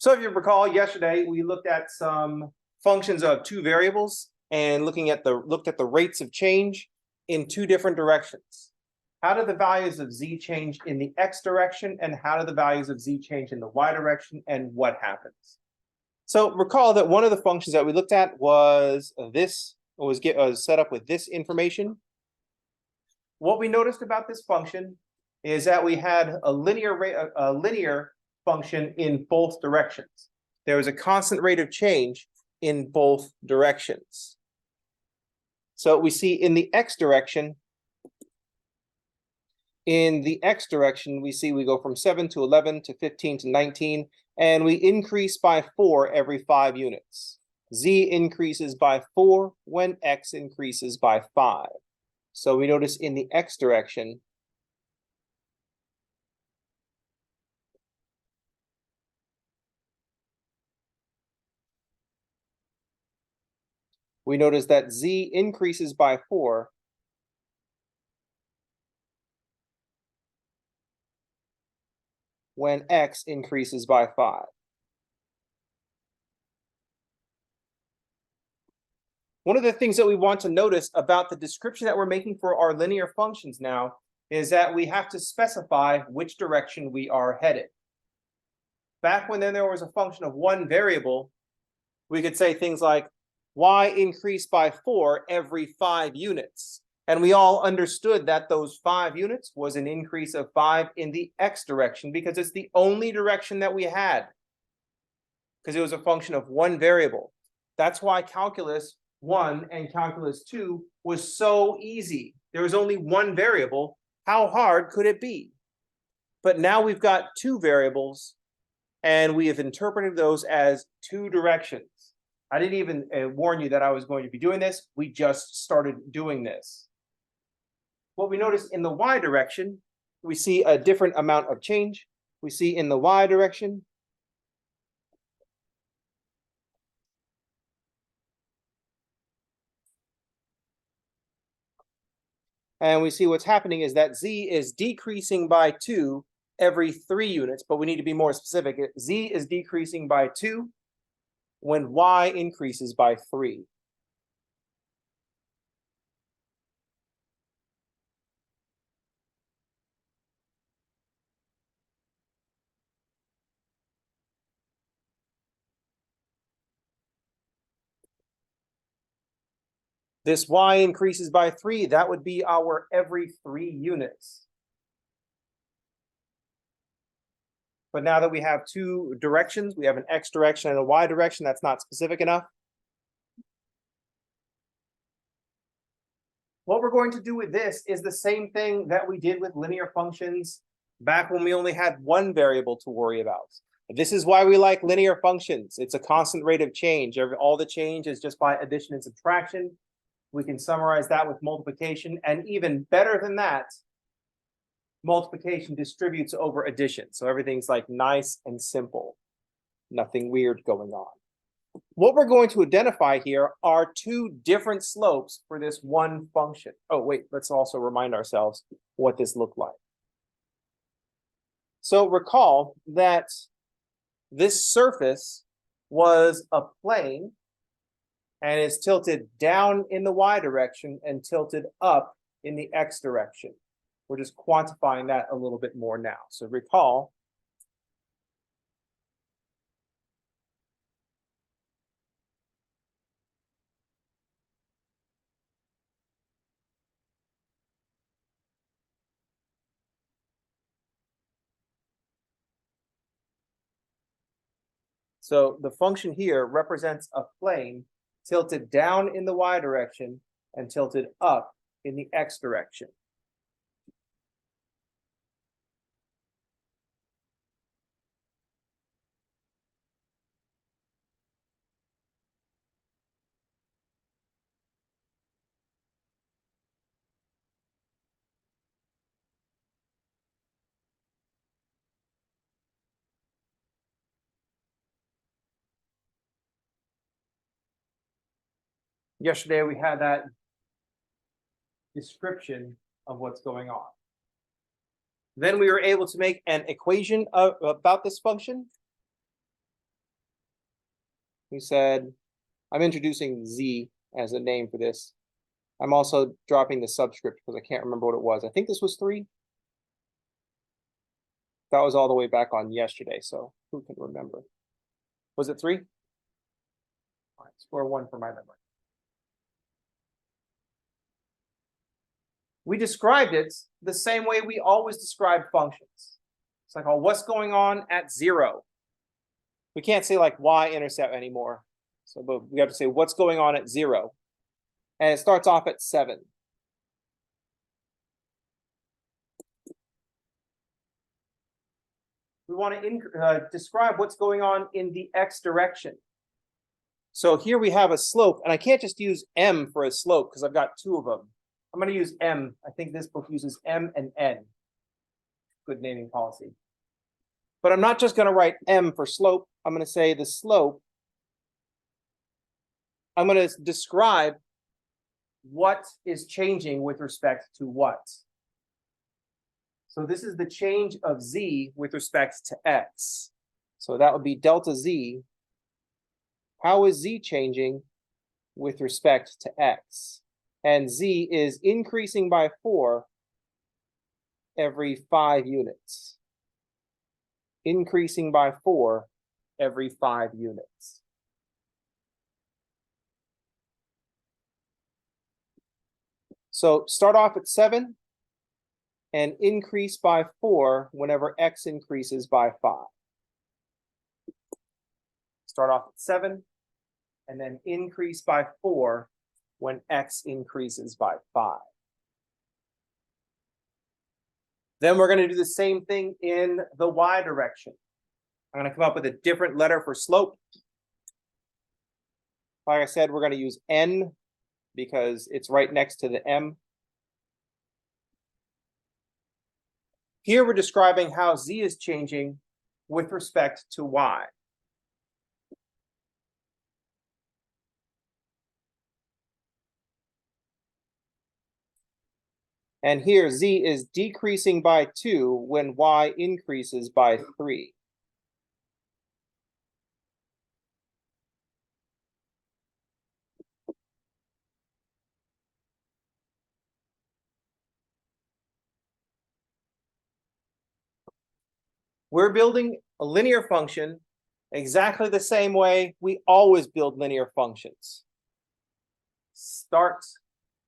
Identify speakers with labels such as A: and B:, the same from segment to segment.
A: So if you recall, yesterday we looked at some functions of two variables and looked at the rates of change in two different directions. How do the values of z change in the x direction, and how do the values of z change in the y direction, and what happens? So recall that one of the functions that we looked at was set up with this information. What we noticed about this function is that we had a linear function in both directions. There was a constant rate of change in both directions. So we see in the x direction, we see we go from 7 to 11 to 15 to 19, and we increase by 4 every 5 units. Z increases by 4 when x increases by 5. So we notice in the x direction, we notice that z increases by 4 when x increases by 5. One of the things that we want to notice about the description that we're making for our linear functions now is that we have to specify which direction we are headed. Back when there was a function of one variable, we could say things like y increased by 4 every 5 units. And we all understood that those 5 units was an increase of 5 in the x direction, because it's the only direction that we had, because it was a function of one variable. That's why calculus 1 and calculus 2 was so easy. There was only one variable. How hard could it be? But now we've got two variables, and we have interpreted those as two directions. I didn't even warn you that I was going to be doing this. We just started doing this. What we notice in the y direction, we see a different amount of change. We see in the y direction, and we see what's happening is that z is decreasing by 2 every 3 units, but we need to be more specific. Z is decreasing by 2 when y increases by 3. This y increases by 3, that would be our every 3 units. But now that we have two directions, we have an x direction and a y direction, that's not specific enough. What we're going to do with this is the same thing that we did with linear functions back when we only had one variable to worry about. This is why we like linear functions. It's a constant rate of change. All the change is just by addition and subtraction. We can summarize that with multiplication, and even better than that, multiplication distributes over addition. So everything's like nice and simple. Nothing weird going on. What we're going to identify here are two different slopes for this one function. Oh, wait, let's also remind ourselves what this looked like. So recall that this surface was a plane and is tilted down in the y direction and tilted up in the x direction. We're just quantifying that a little bit more now. So recall, so the function here represents a plane tilted down in the y direction and tilted up in the x direction. Yesterday, we had that description of what's going on. Then we were able to make an equation about this function. We said, I'm introducing Z as a name for this. I'm also dropping the subscript because I can't remember what it was. I think this was 3. That was all the way back on yesterday, so who can remember? Was it 3? All right, score 1 for my memory. We described it the same way we always describe functions. It's like, oh, what's going on at 0? We can't say like y-intercept anymore. So but we have to say what's going on at 0. And it starts off at 7. We want to describe what's going on in the x direction. So here we have a slope, and I can't just use m for a slope because I've got 2 of them. I'm going to use m. I think this book uses m and n. Good naming policy. But I'm not just going to write m for slope. I'm going to say the slope. I'm going to describe what is changing with respect to what. So this is the change of z with respect to x. So that would be delta z. How is z changing with respect to x? And z is increasing by 4 every 5 units. Increasing by 4 every 5 units. So start off at 7 and increase by 4 whenever x increases by 5. Start off at 7 and then increase by 4 when x increases by 5. Then we're going to do the same thing in the y direction. I'm going to come up with a different letter for slope. Like I said, we're going to use n because it's right next to the m. Here we're describing how z is changing with respect to y. And here z is decreasing by 2 when y increases by 3. We're building a linear function exactly the same way we always build linear functions. Start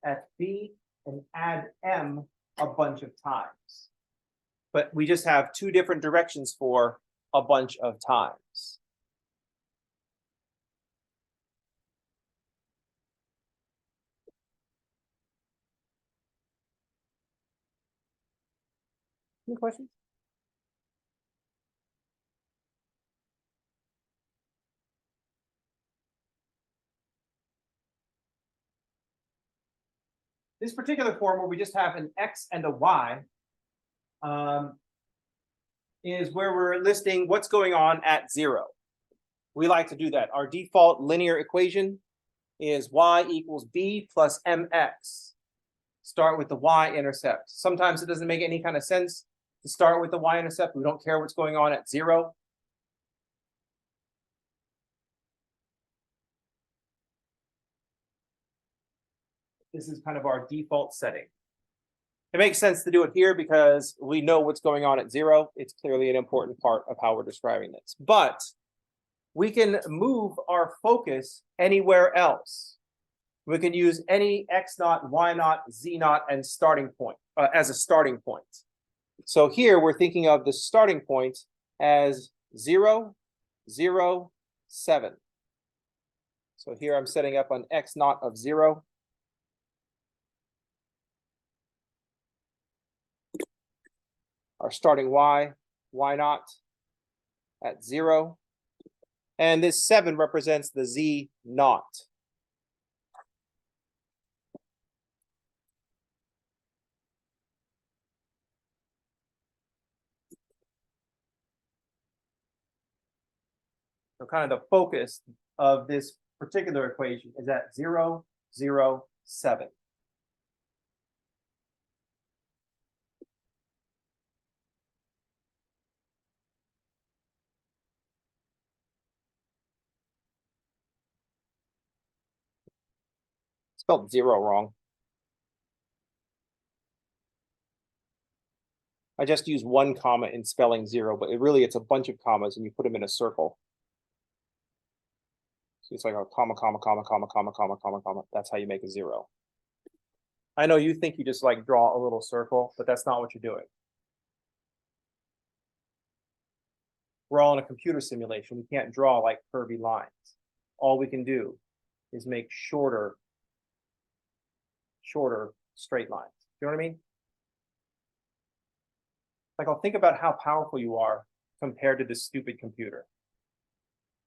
A: at b and add m a bunch of times. But we just have 2 different directions for a bunch of times. Any questions? This particular form where we just have an x and a y is where we're listing what's going on at 0. We like to do that. Our default linear equation is y equals b plus mx. Start with the y-intercept. Sometimes it doesn't make any kind of sense to start with the y-intercept. We don't care what's going on at 0. This is kind of our default setting. It makes sense to do it here because we know what's going on at 0. It's clearly an important part of how we're describing this. But we can move our focus anywhere else. We can use any x naught, y naught, z naught, and starting point as a starting point. So here we're thinking of the starting point as 0, 0, 7. So here I'm setting up an x naught of 0. Our starting y naught at 0. And this 7 represents the z naught. So kind of the focus of this particular equation is at 0, 0, 7. Spelled zero wrong. I just use one comma in spelling zero, but it's a bunch of commas and you put them in a circle. So it's like a comma, comma, comma, comma, comma, comma, comma, comma. That's how you make a zero. I know you think you just like draw a little circle, but that's not what you're doing. We're all in a computer simulation. We can't draw like curvy lines. All we can do is make shorter straight lines. You know what I mean? Like, I'll think about how powerful you are compared to this stupid computer.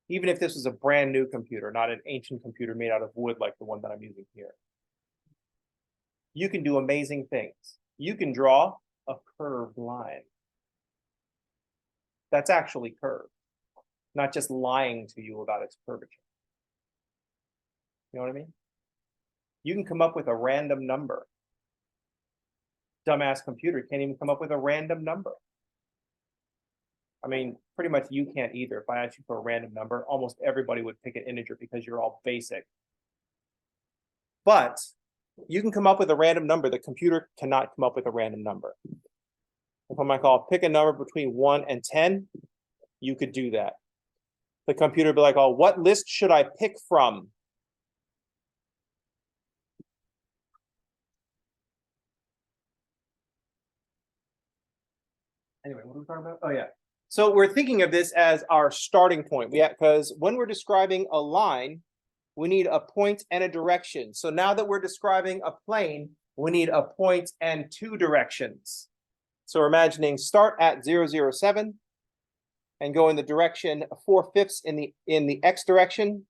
A: Even if this was a brand new computer, not an ancient computer made out of wood like the one that I'm using here. You can do amazing things. You can draw a curved line. That's actually curved, not just lying to you about its curvature. You know what I mean? You can come up with a random number. Dumbass computer can't even come up with a random number. I mean, pretty much you can't either. If I asked you for a random number, almost everybody would pick an integer because you're all basic. But you can come up with a random number. The computer cannot come up with a random number. If I might call pick a number between 1 and 10, you could do that. The computer would be like, oh, what list should I pick from? Anyway, what are we talking about? Oh, yeah. So we're thinking of this as our starting point. Because when we're describing a line, we need a point and a direction. So now that we're describing a plane, we need a point and two directions. So we're imagining start at 0, 0, 7 and go in the direction 4/5 in the x direction.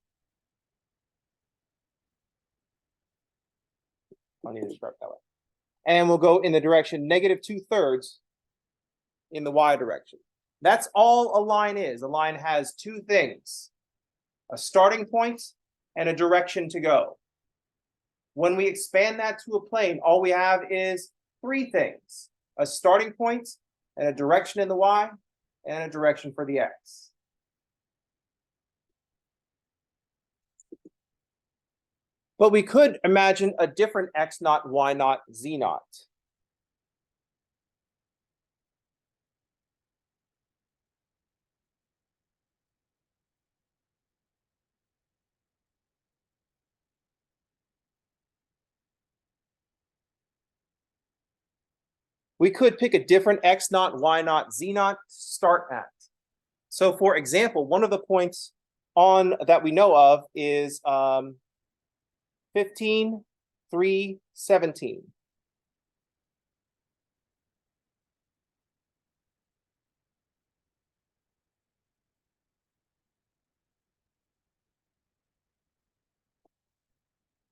A: I need to start that way. And we'll go in the direction -2/3 in the y direction. That's all a line is. A line has two things: a starting point and a direction to go. When we expand that to a plane, all we have is three things: a starting point and a direction in the y and a direction for the x. But we could imagine a different x naught, y naught, z naught. We could pick a different x naught, y naught, z naught to start at. So for example, one of the points on that we know of is 15, 3, 17.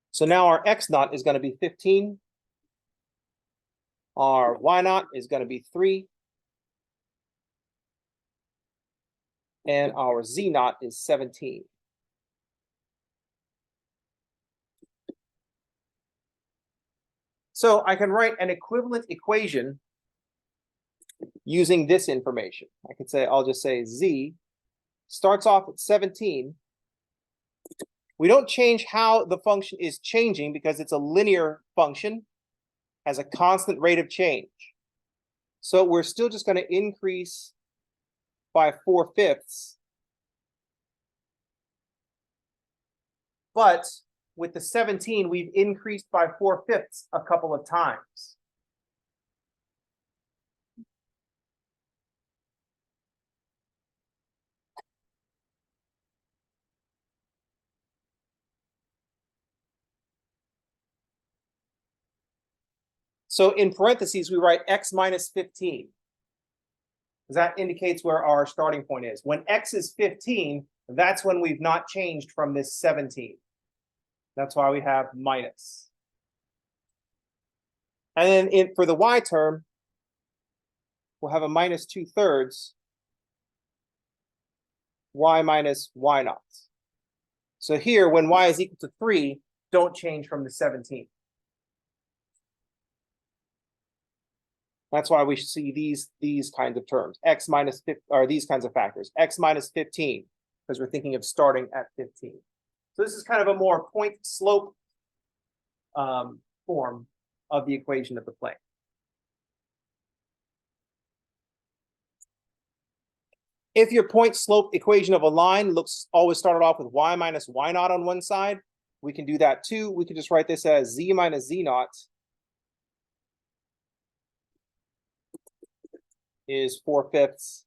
A: So now our x naught is going to be 15. Our y naught is going to be 3. And our z naught is 17. So I can write an equivalent equation using this information. I could say, I'll just say z starts off at 17. We don't change how the function is changing because it's a linear function, has a constant rate of change. So we're still just going to increase by 4/5. But with the 17, we've increased by 4/5 a couple of times. So in parentheses, we write x minus 15. Because that indicates where our starting point is. When x is 15, that's when we've not changed from this 17. That's why we have minus. And then for the y term, we'll have a -2/3 y minus y naught. So here, when y is equal to 3, don't change from the 17. That's why we see these kinds of terms. X minus 15, or these kinds of factors. X minus 15, because we're thinking of starting at 15. So this is kind of a more point slope form of the equation of the plane. If your point slope equation of a line always started off with y minus y naught on one side, we can do that too. We can just write this as z minus z naught is 4/5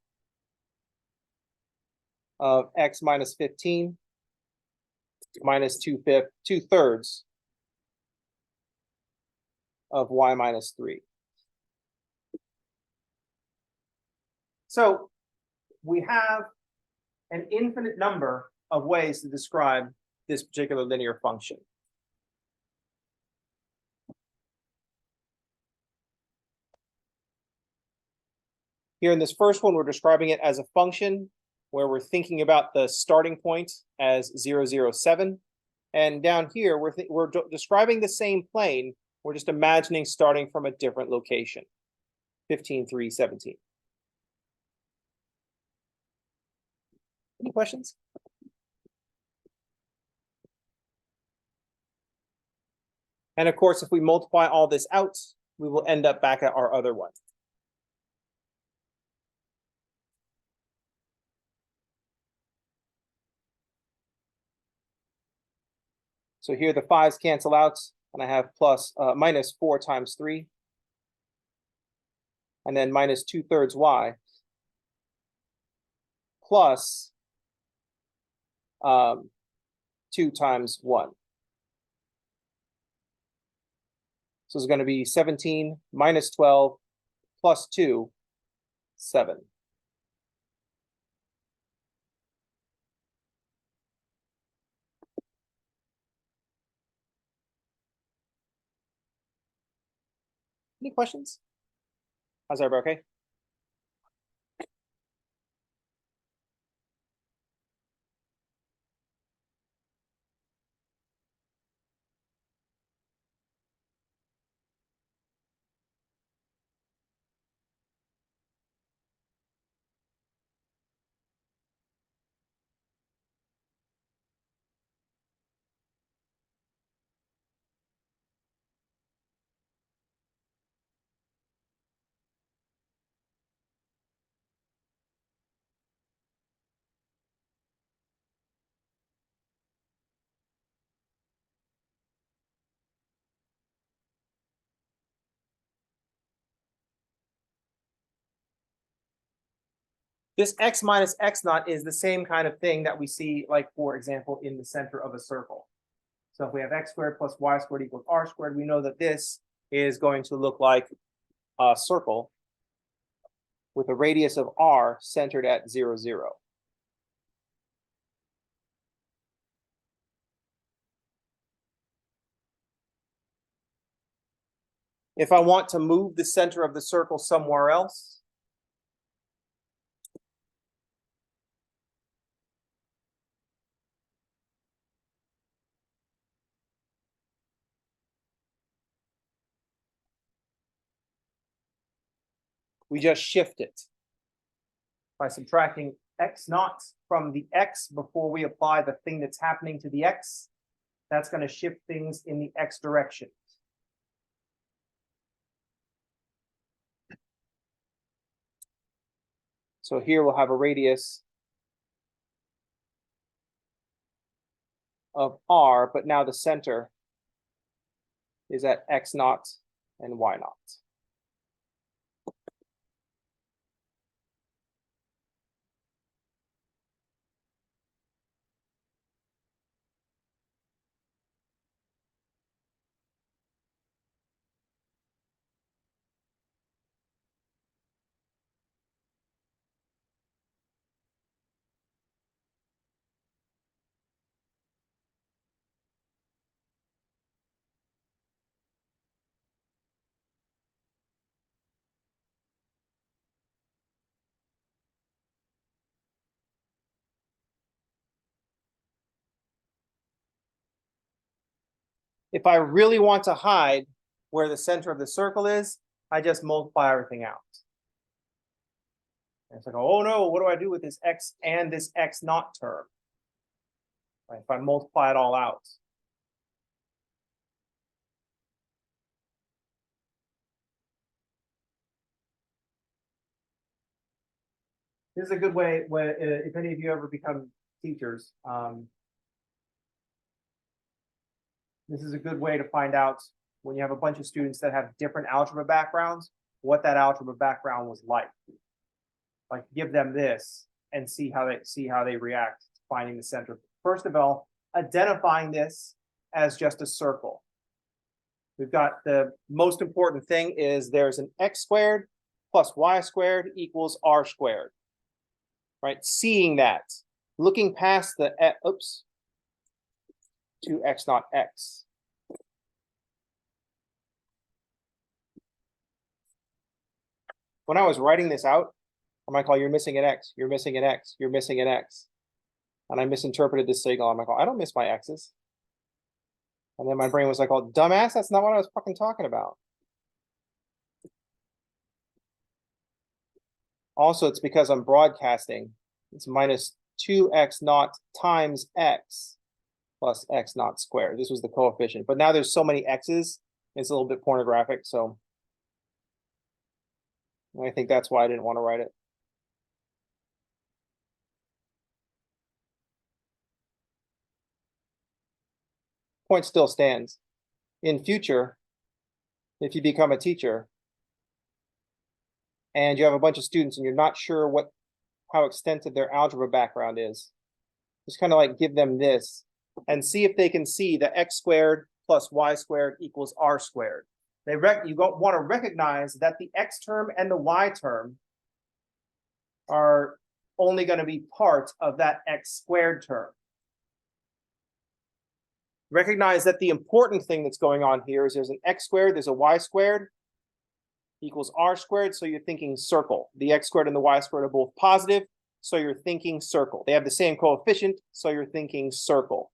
A: of x minus 15 minus 2/3 of y minus 3. So we have an infinite number of ways to describe this particular linear function. Here in this first one, we're describing it as a function where we're thinking about the starting point as 0, 0, 7. And down here, we're describing the same plane. We're just imagining starting from a different location, 15, 3, 17. Any questions? And of course, if we multiply all this out, we will end up back at our other one. So here the 5's cancel out, and I have minus 4 times 3. And then minus 2/3 y plus 2 times 1. So it's going to be 17 minus 12 plus 2, 7. Any questions? How's everybody okay? This x minus x naught is the same kind of thing that we see, like, for example, in the center of a circle. So if we have x squared plus y squared equals r squared, we know that this is going to look like a circle with a radius of r centered at 0, 0. If I want to move the center of the circle somewhere else, we just shift it by subtracting x naught from the x before we apply the thing that's happening to the x. That's going to shift things in the x direction. So here we'll have a radius of r, but now the center is at x naught and y naught. If I really want to hide where the center of the circle is, I just multiply everything out. And it's like, oh no, what do I do with this x and this x naught term? Right, if I multiply it all out. This is a good way when if any of you ever become teachers, this is a good way to find out when you have a bunch of students that have different algebra backgrounds, what that algebra background was like. Like give them this and see how they react to finding the center. First of all, identifying this as just a circle. We've got the most important thing is there's an x squared plus y squared equals r squared. Right? Seeing that, looking past the oops, 2x not x. When I was writing this out, I might call you're missing an x, you're missing an x, you're missing an x. And I misinterpreted this signal. I'm like, I don't miss my x's. And then my brain was like, oh, dumbass, that's not what I was fucking talking about. Also, it's because I'm broadcasting. It's minus 2x naught times x plus x naught squared. This was the coefficient. But now there's so many x's, it's a little bit pornographic. So I think that's why I didn't want to write it. Point still stands. In future, if you become a teacher and you have a bunch of students and you're not sure how extensive their algebra background is, just kind of like give them this and see if they can see that x squared plus y squared equals r squared. You want to recognize that the x term and the y term are only going to be part of that x squared term. Recognize that the important thing that's going on here is there's an x squared, there's a y squared equals r squared, so you're thinking circle. The x squared and the y squared are both positive, so you're thinking circle. They have the same coefficient, so you're thinking circle.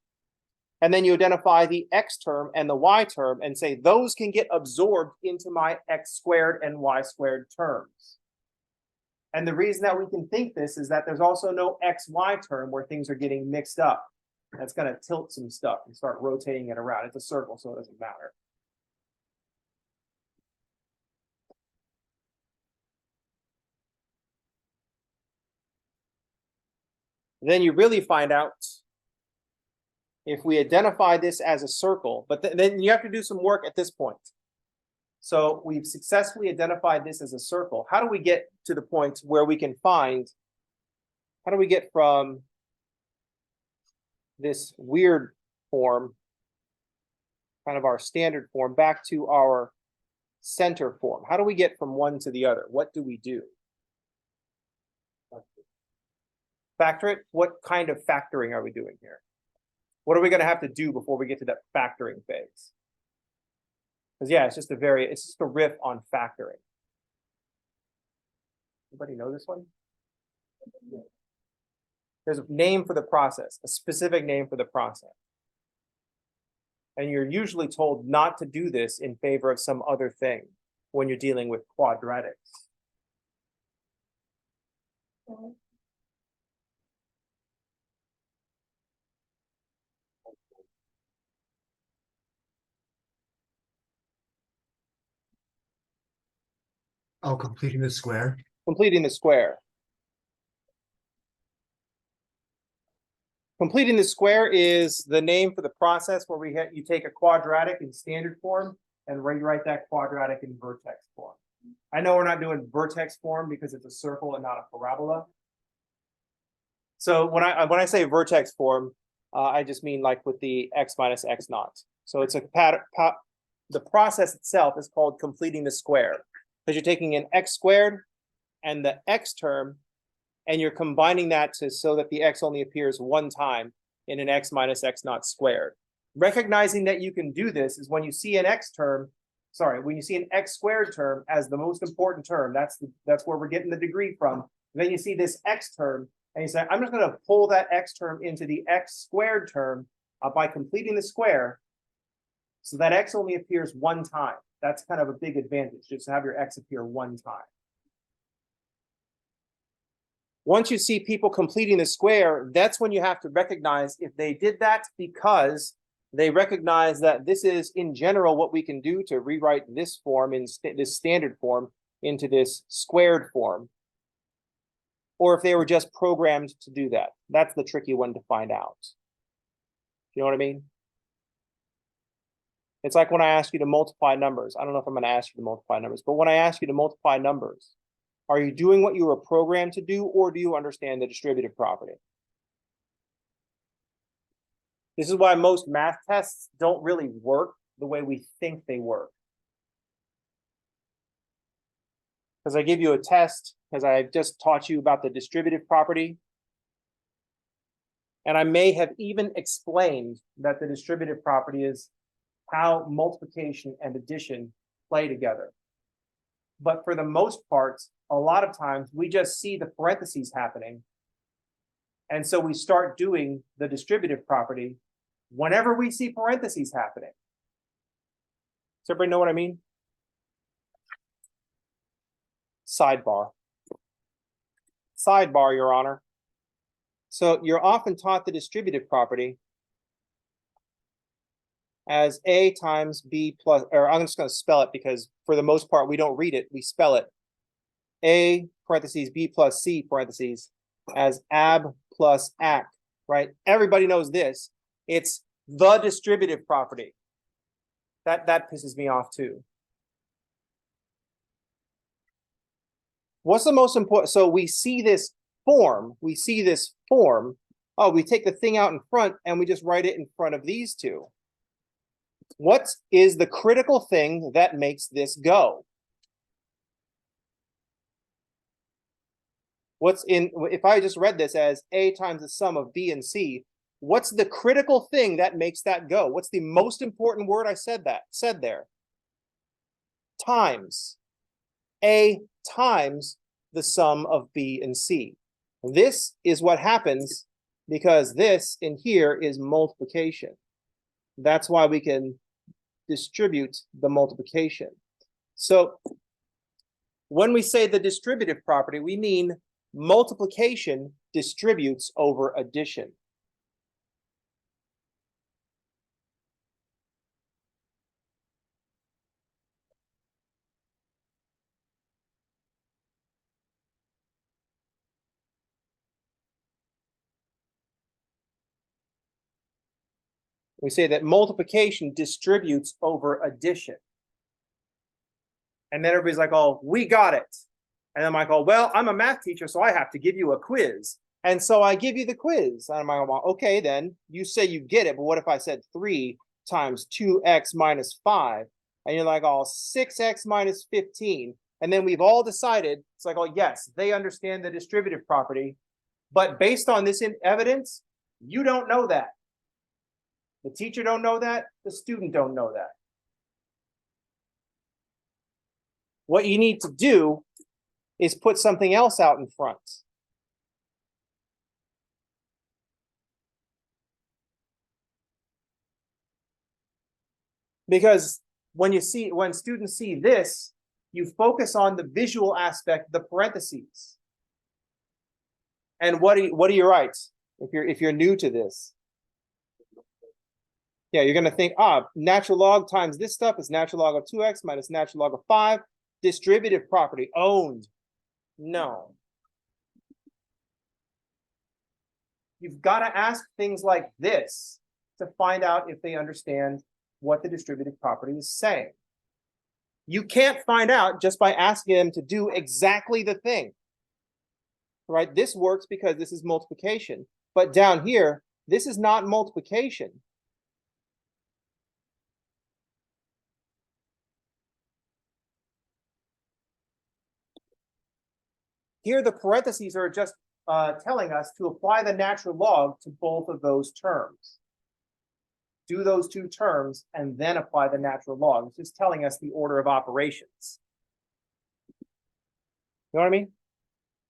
A: And then you identify the x term and the y term and say those can get absorbed into my x squared and y squared terms. And the reason that we can think this is that there's also no xy term where things are getting mixed up. That's going to tilt some stuff and start rotating it around. It's a circle, so it doesn't matter. Then you really find out if we identify this as a circle, but then you have to do some work at this point. So we've successfully identified this as a circle. How do we get to the point where we can find, how do we get from this weird form, kind of our standard form, back to our center form? How do we get from one to the other? What do we do? Factor it? What kind of factoring are we doing here? What are we going to have to do before we get to that factoring phase? Because yeah, it's just a riff on factoring. Anybody know this one? There's a name for the process, a specific name for the process. And you're usually told not to do this in favor of some other thing when you're dealing with quadratics.
B: Oh, completing the square.
A: Completing the square. Completing the square is the name for the process where you take a quadratic in standard form and rewrite that quadratic in vertex form. I know we're not doing vertex form because it's a circle and not a parabola. So when I say vertex form, I just mean like with the x minus x naught. So it's the process itself is called completing the square because you're taking an x squared and the x term and you're combining that so that the x only appears one time in an x minus x naught squared. Recognizing that you can do this is when you see an x squared term as the most important term, that's where we're getting the degree from. Then you see this x term, and you say, I'm just going to pull that x term into the x squared term by completing the square, so that x only appears one time. That's kind of a big advantage, just to have your x appear one time. Once you see people completing the square, that's when you have to recognize if they did that because they recognize that this is, in general, what we can do to rewrite this form in this standard form into this squared form. or if they were just programmed to do that. That's the tricky one to find out. You know what I mean? It's like when I ask you to multiply numbers. I don't know if I'm going to ask you to multiply numbers, but when I ask you to multiply numbers, are you doing what you were programmed to do, or do you understand the distributive property? This is why most math tests don't really work the way we think they work. Because I give you a test, because I just taught you about the distributive property. And I may have even explained that the distributive property is how multiplication and addition play together. But for the most part, a lot of times we just see the parentheses happening. And so we start doing the distributive property whenever we see parentheses happening. Does everybody know what I mean? Sidebar. Sidebar, Your Honor. So you're often taught the distributive property as A times B plus, or I'm just going to spell it because for the most part, we don't read it, we spell it. A parentheses B plus C parentheses as ab plus ac, right? Everybody knows this. It's the distributive property. That pisses me off too. What's the most important? So we see this form. Oh, we take the thing out in front and we just write it in front of these two. What is the critical thing that makes this go? If I just read this as A times the sum of B and C, what's the critical thing that makes that go? What's the most important word I said there? Times. A times the sum of B and C. This is what happens because this in here is multiplication. That's why we can distribute the multiplication. So when we say the distributive property, we mean multiplication distributes over addition. We say that multiplication distributes over addition. And then everybody's like, oh, we got it. And I'm like, oh, well, I'm a math teacher, so I have to give you a quiz. And so I give you the quiz. And I'm like, well, okay, then you say you get it. But what if I said 3 times 2x minus 5? And you're like, oh, 6x minus 15. And then we've all decided, it's like, oh, yes, they understand the distributive property. But based on this evidence, you don't know that. The teacher don't know that. The student don't know that. What you need to do is put something else out in front. Because when students see this, you focus on the visual aspect, the parentheses. And what do you write if you're new to this? Yeah, you're going to think, natural log times this stuff is natural log of 2x minus natural log of 5. Distributive property, owned. No. You've got to ask things like this to find out if they understand what the distributive property is saying. You can't find out just by asking them to do exactly the thing. Right? This works because this is multiplication. But down here, this is not multiplication. Here, the parentheses are just telling us to apply the natural log to both of those terms. Do those two terms and then apply the natural log. It's just telling us the order of operations. You know what I mean?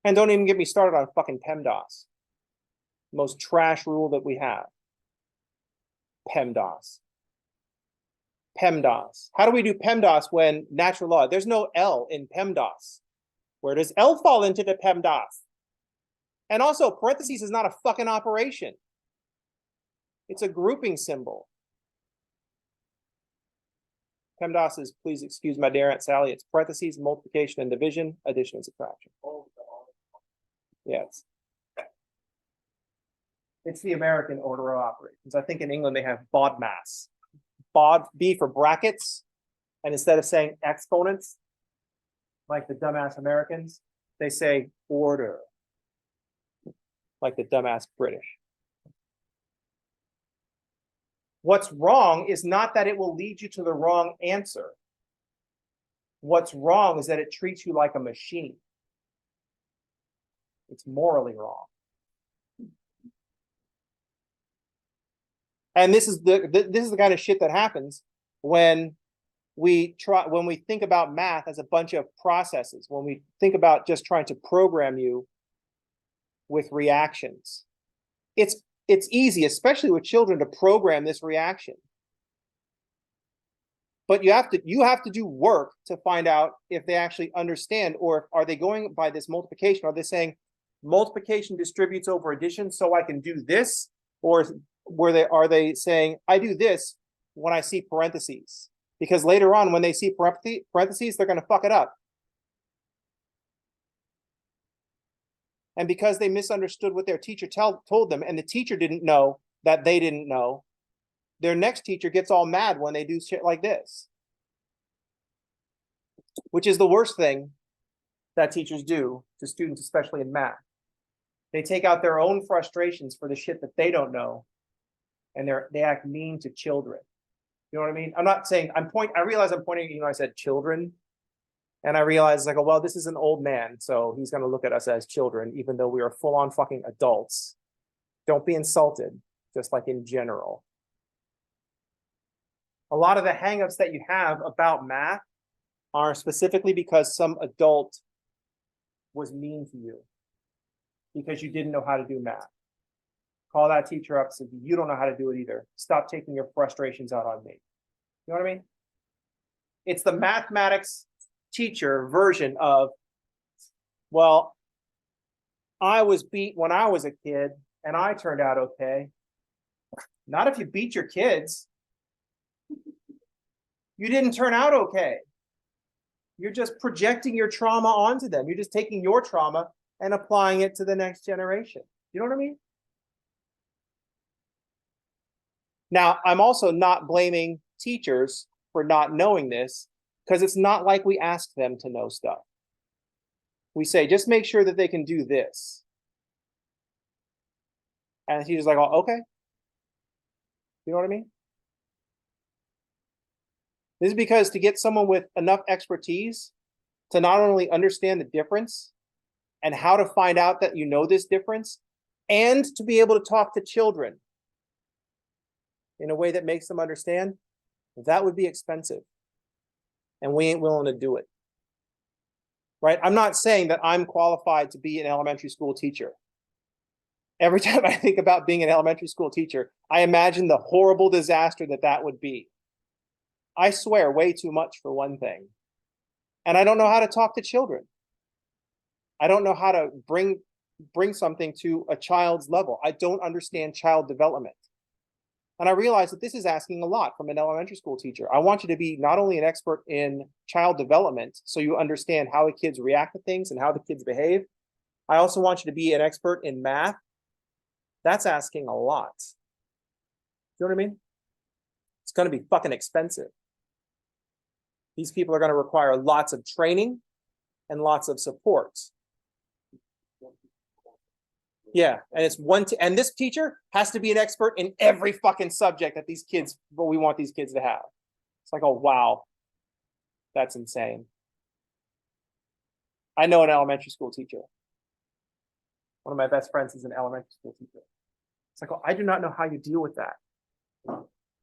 A: And don't even get me started on fucking PEMDAS. Most trash rule that we have. PEMDAS. PEMDAS. How do we do PEMDAS when natural log? There's no L in PEMDAS. Where does L fall into the PEMDAS? And also, parentheses is not a fucking operation. It's a grouping symbol. PEMDAS is, please excuse my dear Aunt Sally, it's parentheses, multiplication and division, addition and subtraction. Yes. It's the American order of operations. I think in England they have BODMAS. B for brackets. And instead of saying exponents, like the dumbass Americans, they say order, like the dumbass British. What's wrong is not that it will lead you to the wrong answer. What's wrong is that it treats you like a machine. It's morally wrong. And this is the kind of shit that happens when we think about math as a bunch of processes, when we think about just trying to program you with reactions. It's easy, especially with children, to program this reaction. But you have to do work to find out if they actually understand, or are they going by this multiplication? Are they saying multiplication distributes over addition, so I can do this? Or are they saying I do this when I see parentheses? Because later on, when they see parentheses, they're going to fuck it up. And because they misunderstood what their teacher told them, and the teacher didn't know that they didn't know, their next teacher gets all mad when they do shit like this. Which is the worst thing that teachers do to students, especially in math. They take out their own frustrations for the shit that they don't know, and they act mean to children. You know what I mean? I'm not saying I realize I'm pointing, I said children. And I realized, like, oh, well, this is an old man, so he's going to look at us as children, even though we are full-on fucking adults. Don't be insulted, just like in general. A lot of the hangups that you have about math are specifically because some adult was mean to you because you didn't know how to do math. Call that teacher up, say, you don't know how to do it either. Stop taking your frustrations out on me. You know what I mean? It's the mathematics teacher version of, well, I was beat when I was a kid and I turned out okay. Not if you beat your kids. You didn't turn out okay. You're just projecting your trauma onto them. You're just taking your trauma and applying it to the next generation. You know what I mean? Now, I'm also not blaming teachers for not knowing this, because it's not like we ask them to know stuff. We say, just make sure that they can do this. And the teacher's like, oh, okay. You know what I mean? This is because to get someone with enough expertise to not only understand the difference and how to find out that you know this difference, and to be able to talk to children in a way that makes them understand, that would be expensive. And we ain't willing to do it. Right? I'm not saying that I'm qualified to be an elementary school teacher. Every time I think about being an elementary school teacher, I imagine the horrible disaster that would be. I swear way too much, for one thing. And I don't know how to talk to children. I don't know how to bring something to a child's level. I don't understand child development. And I realize that this is asking a lot from an elementary school teacher. I want you to be not only an expert in child development, so you understand how the kids react to things and how the kids behave. I also want you to be an expert in math. That's asking a lot. You know what I mean? It's going to be fucking expensive. These people are going to require lots of training and lots of support. Yeah, and it's and this teacher has to be an expert in every fucking subject that we want these kids to have. It's like, oh, wow, that's insane. I know an elementary school teacher. One of my best friends is an elementary school teacher. It's like, oh, I do not know how you deal with that.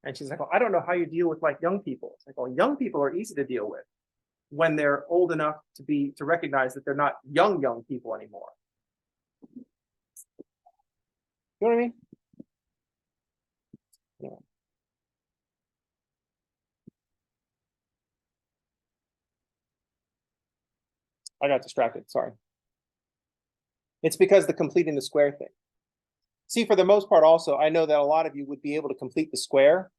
A: And she's like, oh, I don't know how you deal with like young people. It's like, oh, young people are easy to deal with when they're old enough to recognize that they're not young people anymore. You know what I mean? Yeah. I got distracted, sorry. It's because the completing the square thing. See, for the most part also, I know that a lot of you would be able to complete the square,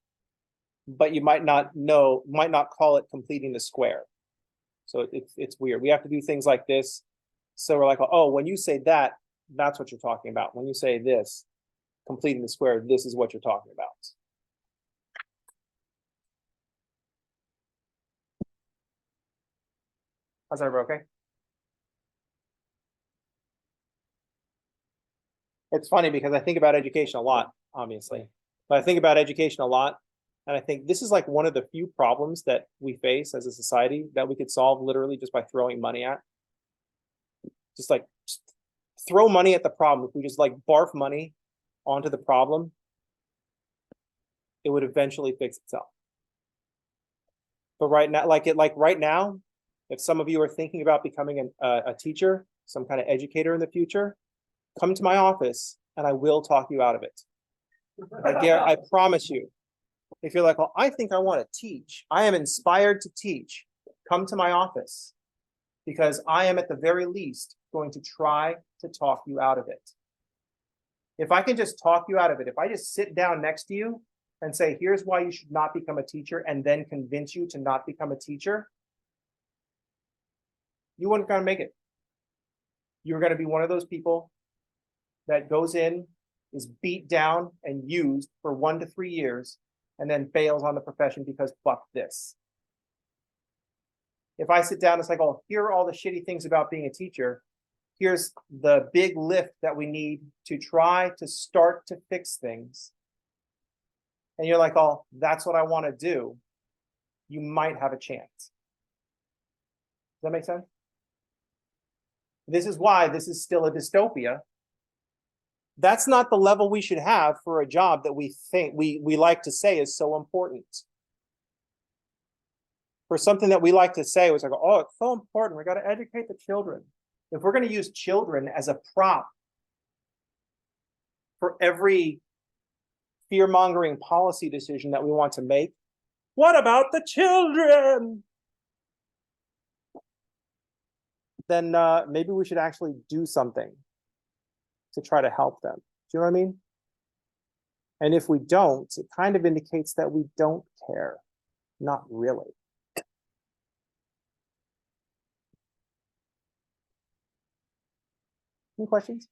A: but you might not call it completing the square. So it's weird. We have to do things like this. So we're like, oh, when you say that, That's what you're talking about. When you say this, completing the square, this is what you're talking about. How's that, okay? It's funny because I think about education a lot, obviously, but I think about education a lot. And I think this is like one of the few problems that we face as a society that we could solve literally just by throwing money at. Just like just throw money at the problem. If we just like barf money onto the problem, it would eventually fix itself. But right now, like right now, if some of you are thinking about becoming a teacher, some kind of educator in the future, come to my office and I will talk you out of it. I promise you. If you're like, well, I think I want to teach, I am inspired to teach, come to my office because I am at the very least going to try to talk you out of it. If I can just talk you out of it, if I just sit down next to you and say, here's why you should not become a teacher, and then convince you to not become a teacher, you weren't going to make it. You're going to be one of those people that goes in, is beat down and used for 1 to 3 years, and then fails on the profession because fuck this. If I sit down, it's like, oh, here are all the shitty things about being a teacher. Here's the big lift that we need to try to start to fix things. And you're like, oh, that's what I want to do. You might have a chance. Does that make sense? This is why this is still a dystopia. That's not the level we should have for a job that we think we like to say is so important. For something that we like to say was like, oh, it's so important. We got to educate the children. If we're going to use children as a prop for every fear-mongering policy decision that we want to make, what about the children? Then maybe we should actually do something to try to help them. Do you know what I mean? And if we don't, it kind of indicates that we don't care. Not really. Any questions?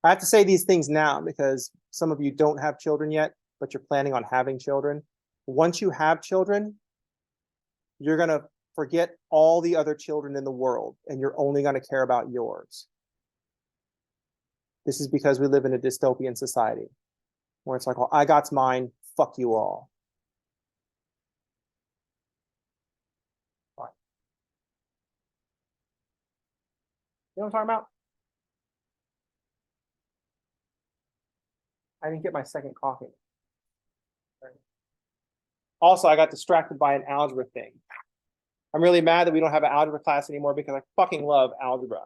A: I have to say these things now because some of you don't have children yet, but you're planning on having children. Once you have children, you're going to forget all the other children in the world, and you're only going to care about yours. This is because we live in a dystopian society where it's like, well, I got's mine, fuck you all. All right. You know what I'm talking about? I didn't get my second coffee. Also, I got distracted by an algebra thing. I'm really mad that we don't have an algebra class anymore because I fucking love algebra.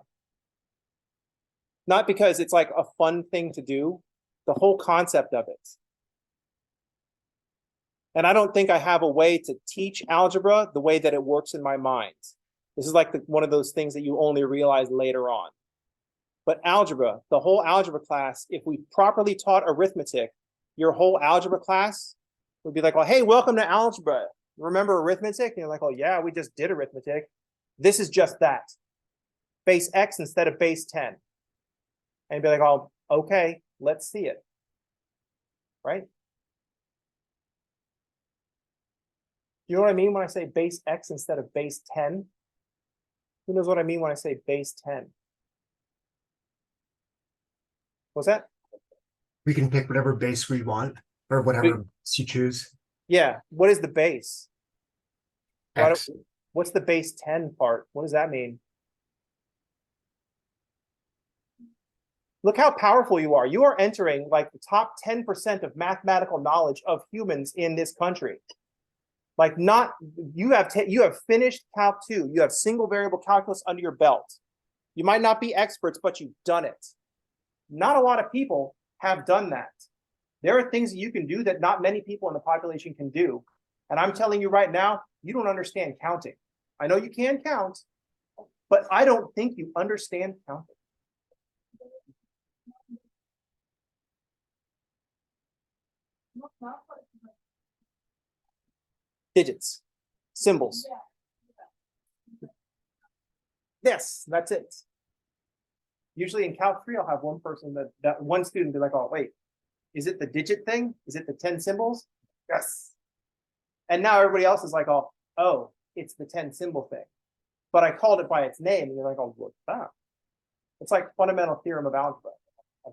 A: Not because it's like a fun thing to do, the whole concept of it. And I don't think I have a way to teach algebra the way that it works in my mind. This is like one of those things that you only realize later on. But algebra, the whole algebra class, if we properly taught arithmetic, your whole algebra class would be like, well, hey, welcome to algebra. Remember arithmetic? And you're like, oh, yeah, we just did arithmetic. This is just that. Base X instead of base 10. And be like, oh, okay, let's see it. Right? You know what I mean when I say base X instead of base 10? Who knows what I mean when I say base 10? What's that?
B: We can pick whatever base we want or whatever you choose.
A: Yeah. What is the base?
B: X.
A: What's the base 10 part? What does that mean? Look how powerful you are. You are entering like the top 10% of mathematical knowledge of humans in this country. Like not, you have finished Calc 2. You have single variable calculus under your belt. You might not be experts, but you've done it. Not a lot of people have done that. There are things that you can do that not many people in the population can do. And I'm telling you right now, you don't understand counting. I know you can count, but I don't think you understand counting. Digits, symbols. Yes, that's it. Usually in Calc 3, I'll have one person that one student be like, oh, wait, is it the digit thing? Is it the 10 symbols? Yes. And now everybody else is like, oh, it's the 10 symbol thing. But I called it by its name, and you're like, oh, what's that? It's like fundamental theorem of algebra. I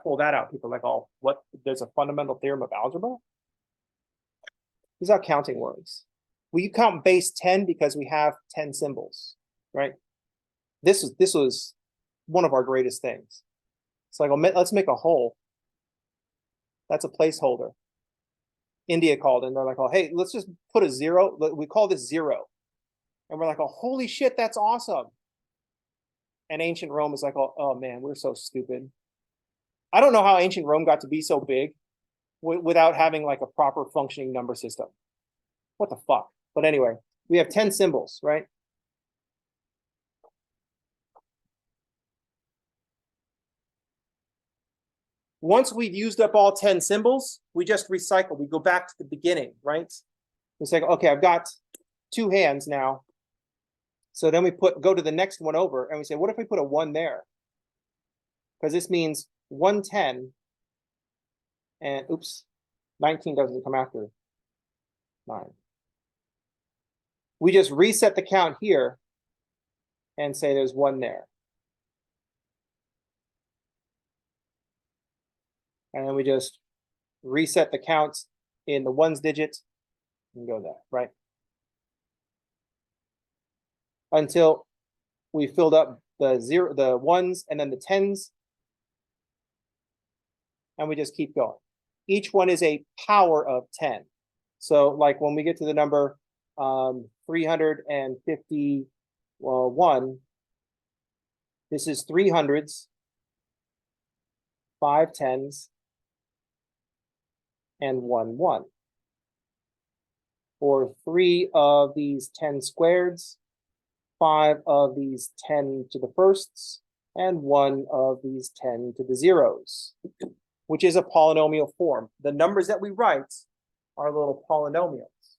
A: pull that out. People are like, oh, what? There's a fundamental theorem of algebra? This is how counting works. Well, you count base 10 because we have 10 symbols, right? This was one of our greatest things. It's like, let's make a whole. That's a placeholder. India called and they're like, oh, hey, let's just put a 0. We call this 0. And we're like, oh, holy shit, that's awesome. And ancient Rome is like, oh man, we're so stupid. I don't know how ancient Rome got to be so big without having like a proper functioning number system. What the fuck? But anyway, we have 10 symbols, right? Once we've used up all 10 symbols, we just recycle. We go back to the beginning, right? We say, okay, I've got 2 hands now. So then we go to the next one over and we say, what if we put a 1 there? Because this means 110 and oops, 19 doesn't come after 9. We just reset the count here and say there's 1 there. And then we just reset the counts in the 1's digit and go there, right? Until we filled up the 1's and then the 10's. And we just keep going. Each one is a power of 10. So like when we get to the number 351, this is 3 hundreds, 5 10s, and 1 1. Or 3 of these 10 squareds, 5 of these 10 to the firsts, and 1 of these 10 to the zeros, which is a polynomial form. The numbers that we write are little polynomials.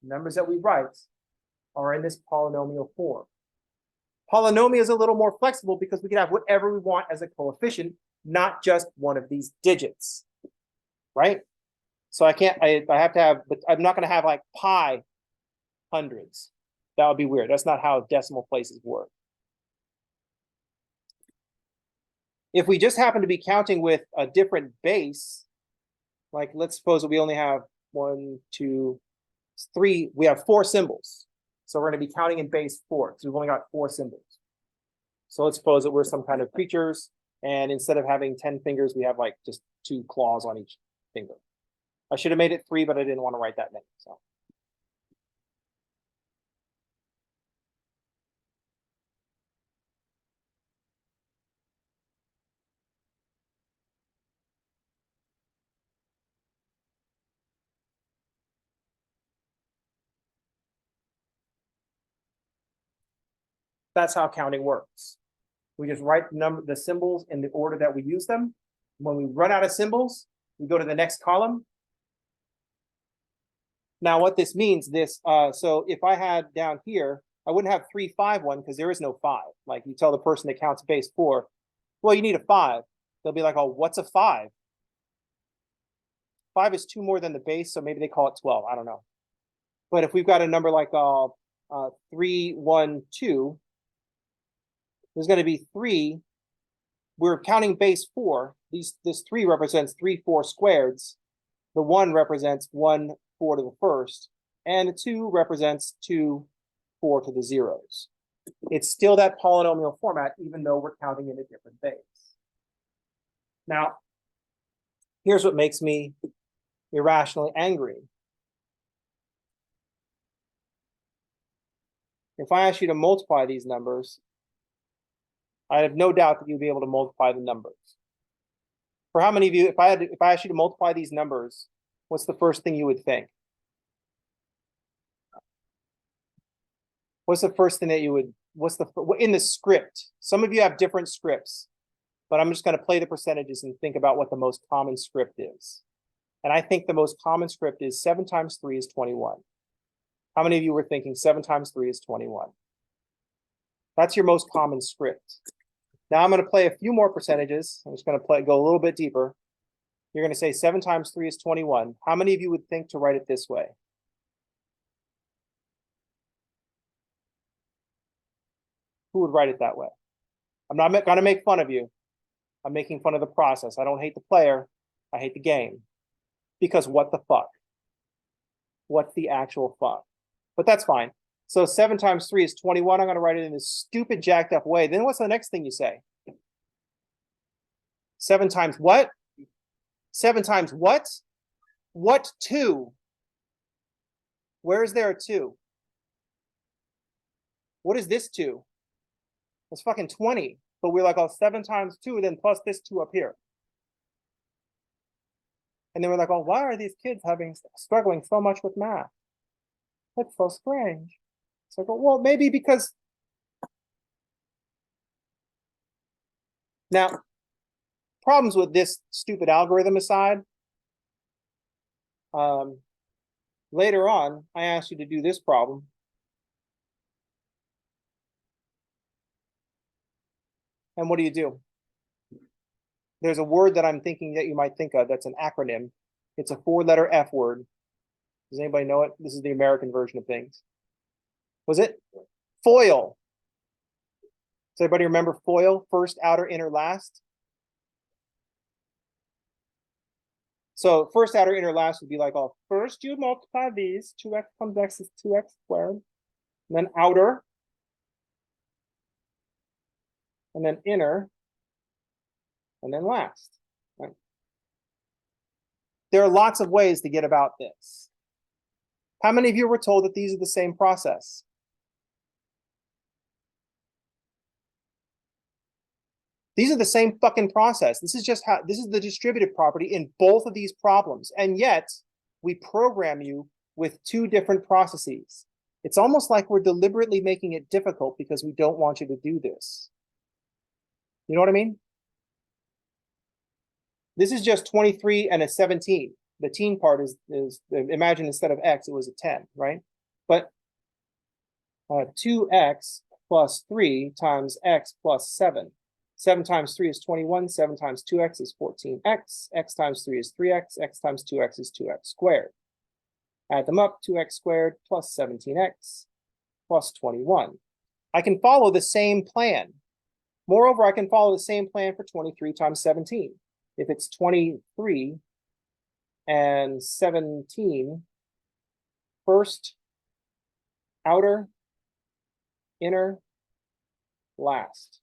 A: The numbers that we write are in this polynomial form. Polynomial is a little more flexible because we can have whatever we want as a coefficient, not just one of these digits, right? So I have to have, but I'm not going to have like pi hundreds. That would be weird. That's not how decimal places work. If we just happen to be counting with a different base, like let's suppose that we only have 1, 2, 3, we have 4 symbols. So we're going to be counting in base 4 because we've only got 4 symbols. So let's suppose that we're some kind of creatures, and instead of having 10 fingers, we have like just 2 claws on each finger. I should have made it 3, but I didn't want to write that many. So that's how counting works. We just write the symbols in the order that we use them. When we run out of symbols, we go to the next column. Now, what this means, so if I had down here, I wouldn't have 3, 5, 1 because there is no 5. Like you tell the person that counts base 4, well, you need a 5. They'll be like, oh, what's a 5? 5 is 2 more than the base, so maybe they call it 12. I don't know. But if we've got a number like 3, 1, 2, there's going to be 3. We're counting base 4. This 3 represents 3 4 squareds. The 1 represents 1 4 to the first, and the 2 represents 2 4 to the zeros. It's still that polynomial format, even though we're counting in a different base. Now, here's what makes me irrationally angry. If I ask you to multiply these numbers, I have no doubt that you'll be able to multiply the numbers. For how many of you, if I asked you to multiply these numbers, what's the first thing you would think? What's the first thing that you would, in the script? Some of you have different scripts, but I'm just going to play the percentages and think about what the most common script is. And I think the most common script is 7 times 3 is 21. How many of you were thinking 7 times 3 is 21? That's your most common script. Now I'm going to play a few more percentages. I'm just going to go a little bit deeper. You're going to say 7 times 3 is 21. How many of you would think to write it this way? Who would write it that way? I'm not going to make fun of you. I'm making fun of the process. I don't hate the player. I hate the game. Because what the fuck? What's the actual fuck? But that's fine. So 7 times 3 is 21. I'm going to write it in this stupid jacked up way. Then what's the next thing you say? 7 times what? 7 times what? What 2? Where is there a 2? What is this 2? It's fucking 20. But we're like, oh, 7 times 2, then plus this 2 up here. And then we're like, oh, why are these kids struggling so much with math? That's so strange. It's like, well, maybe because now problems with this stupid algorithm aside, later on, I asked you to do this problem. And what do? There's a word that I'm thinking that you might think of that's an acronym. It's a 4-letter F word. Does anybody know it? This is the American version of things. Was it? FOIL. Does anybody remember FOIL? First, outer, inner, last. So first, outer, inner, last would be like, oh, first you multiply these. 2x times x is 2x squared. And then outer. And then inner. And then last. Right? There are lots of ways to get about this. How many of you were told that these are the same process? These are the same fucking process. This is just how, this is the distributive property in both of these problems. And yet we program you with 2 different processes. It's almost like we're deliberately making it difficult because we don't want you to do this. You know what I mean? This is just 23 and a 17. The teen part is imagine instead of x, it was a 10, right? But 2x plus 3 times x plus 7. 7 times 3 is 21. 7 times 2x is 14x. X times 3 is 3x. X times 2x is 2x squared. Add them up, 2x squared plus 17x plus 21. I can follow the same plan. Moreover, I can follow the same plan for 23 times 17. If it's 23 and 17, first, outer, inner, last.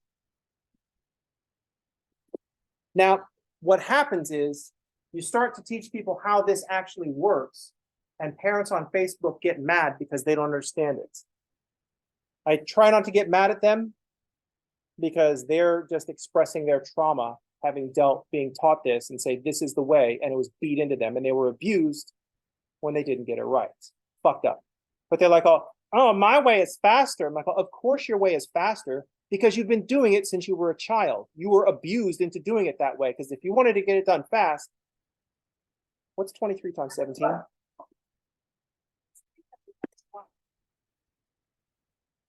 A: Now, what happens is you start to teach people how this actually works, and parents on Facebook get mad because they don't understand it. I try not to get mad at them because they're just expressing their trauma, having being taught this, and say this is the way, and it was beat into them, and they were abused when they didn't get it right. Fucked up. But they're like, oh, my way is faster. I'm like, of course your way is faster, because you've been doing it since you were a child. You were abused into doing it that way, because if you wanted to get it done fast, what's 23 times 17?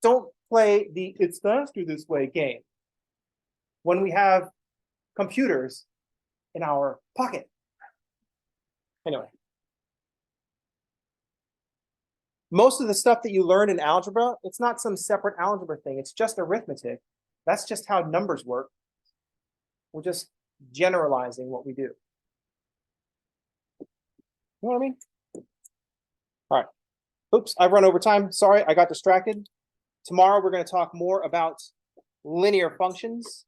A: Don't play the it's faster this way game when we have computers in our pocket. Anyway, most of the stuff that you learn in algebra, it's not some separate algebra thing. It's just arithmetic. That's just how numbers work. We're just generalizing what we do. You know what I mean? All right. Oops, I've run over time. Sorry, I got distracted. Tomorrow, we're going to talk more about linear functions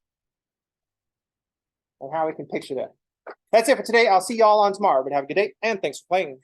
A: and how we can picture that. That's it for today. I'll see y'all on tomorrow, but have a good day, and thanks for playing.